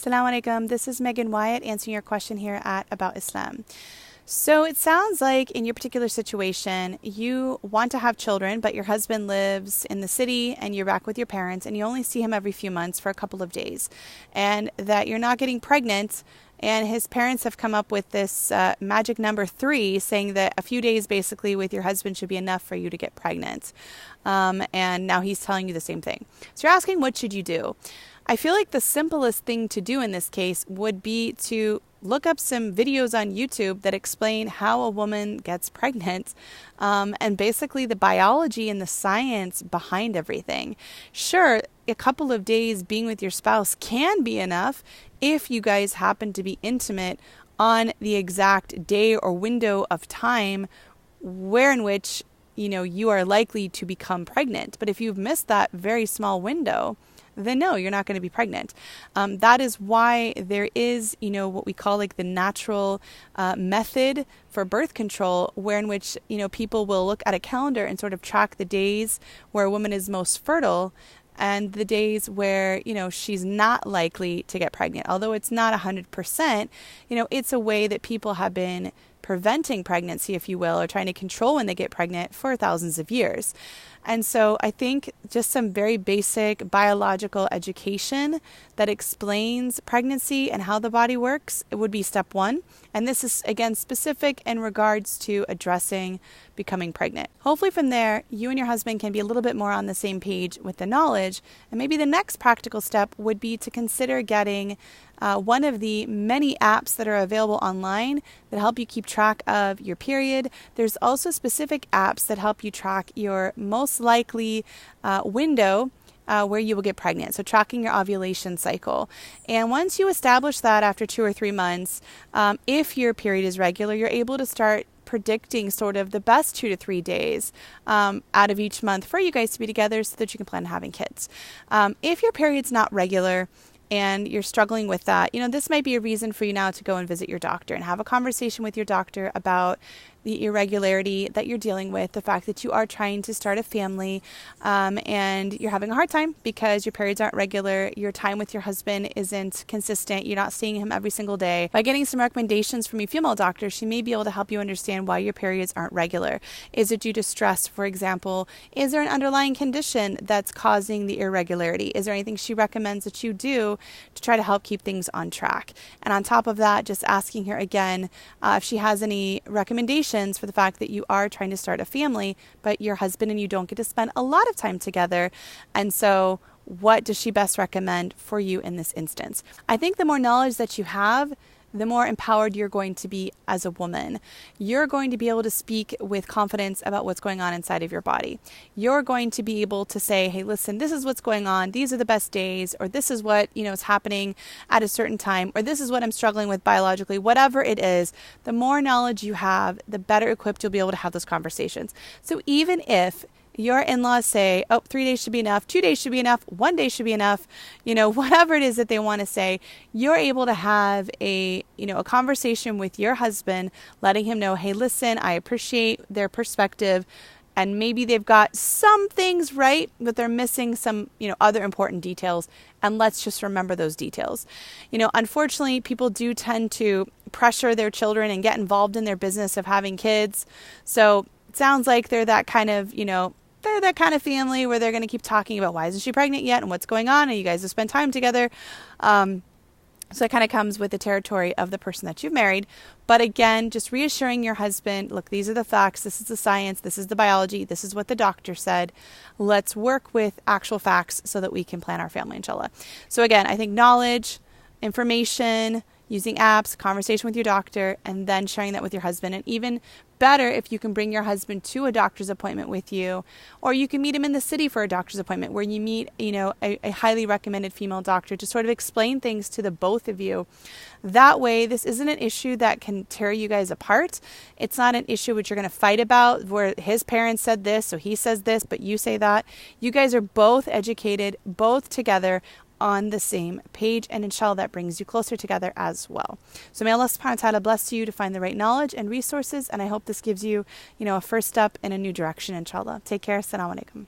Assalamu alaikum. This is Megan Wyatt answering your question here at About Islam. So it sounds like in your particular situation, you want to have children, but your husband lives in the city and you're back with your parents and you only see him every few months for a couple of days, and that you're not getting pregnant. And his parents have come up with this magic number 3, saying that a few days basically with your husband should be enough for you to get pregnant. And now he's telling you the same thing. So you're asking, what should you do? I feel like the simplest thing to do in this case would be to look up some videos on YouTube that explain how a woman gets pregnant, and basically the biology and the science behind everything. Sure, a couple of days being with your spouse can be enough if you guys happen to be intimate on the exact day or window of time in which you are likely to become pregnant. But if you've missed that very small window, then no, you're not going to be pregnant. That is why there is, what we call like the natural method for birth control, in which people will look at a calendar and sort of track the days where a woman is most fertile and the days where, she's not likely to get pregnant. Although it's not 100%, it's a way that people have been preventing pregnancy, if you will, or trying to control when they get pregnant for thousands of years. And so I think just some very basic biological education that explains pregnancy and how the body works, it would be step 1. And this is, again, specific in regards to addressing becoming pregnant. Hopefully from there, you and your husband can be a little bit more on the same page with the knowledge. And maybe the next practical step would be to consider getting one of the many apps that are available online that help you keep track of your period. There's also specific apps that help you track your most likely window where you will get pregnant. So tracking your ovulation cycle. And once you establish that after 2 or 3 months, if your period is regular, you're able to start predicting sort of the best 2 to 3 days out of each month for you guys to be together so that you can plan on having kids. If your period's not regular, and you're struggling with that, this might be a reason for you now to go and visit your doctor and have a conversation with your doctor about the irregularity that you're dealing with, the fact that you are trying to start a family, and you're having a hard time because your periods aren't regular, your time with your husband isn't consistent, you're not seeing him every single day. By getting some recommendations from a female doctor, she may be able to help you understand why your periods aren't regular. Is it due to stress, for example? Is there an underlying condition that's causing the irregularity? Is there anything she recommends that you do to try to help keep things on track? And on top of that, just asking her again if she has any recommendations for the fact that you are trying to start a family, but your husband and you don't get to spend a lot of time together. And so what does she best recommend for you in this instance? I think the more knowledge that you have, the more empowered you're going to be as a woman. You're going to be able to speak with confidence about what's going on inside of your body. You're going to be able to say, hey, listen, this is what's going on. These are the best days, or this is what, is happening at a certain time, or this is what I'm struggling with biologically. Whatever it is, the more knowledge you have, the better equipped you'll be able to have those conversations. So even if your in-laws say, 3 days should be enough, 2 days should be enough, 1 day should be enough, whatever it is that they want to say, you're able to have a conversation with your husband, letting him know, hey, listen, I appreciate their perspective, and maybe they've got some things right, but they're missing some, other important details, and let's just remember those details. Unfortunately, people do tend to pressure their children and get involved in their business of having kids. So it sounds like they're that kind of, they're that kind of family where they're going to keep talking about why isn't she pregnant yet and what's going on, and you guys have spent time together. So it kind of comes with the territory of the person that you've married. But again, just reassuring your husband, look, these are the facts, this is the science, this is the biology, this is what the doctor said. Let's work with actual facts so that we can plan our family, inshallah. So again, I think knowledge, information, using apps, conversation with your doctor, and then sharing that with your husband. And even better if you can bring your husband to a doctor's appointment with you, or you can meet him in the city for a doctor's appointment where you meet, a highly recommended female doctor to sort of explain things to the both of you. That way, this isn't an issue that can tear you guys apart. It's not an issue which you're going to fight about where his parents said this, so he says this, but you say that. You guys are both educated, both together on the same page, and inshallah that brings you closer together as well. So may Allah subhanahu wa ta'ala bless you to find the right knowledge and resources, and I hope this gives you, a first step in a new direction, inshallah. Take care. Assalamu alaikum.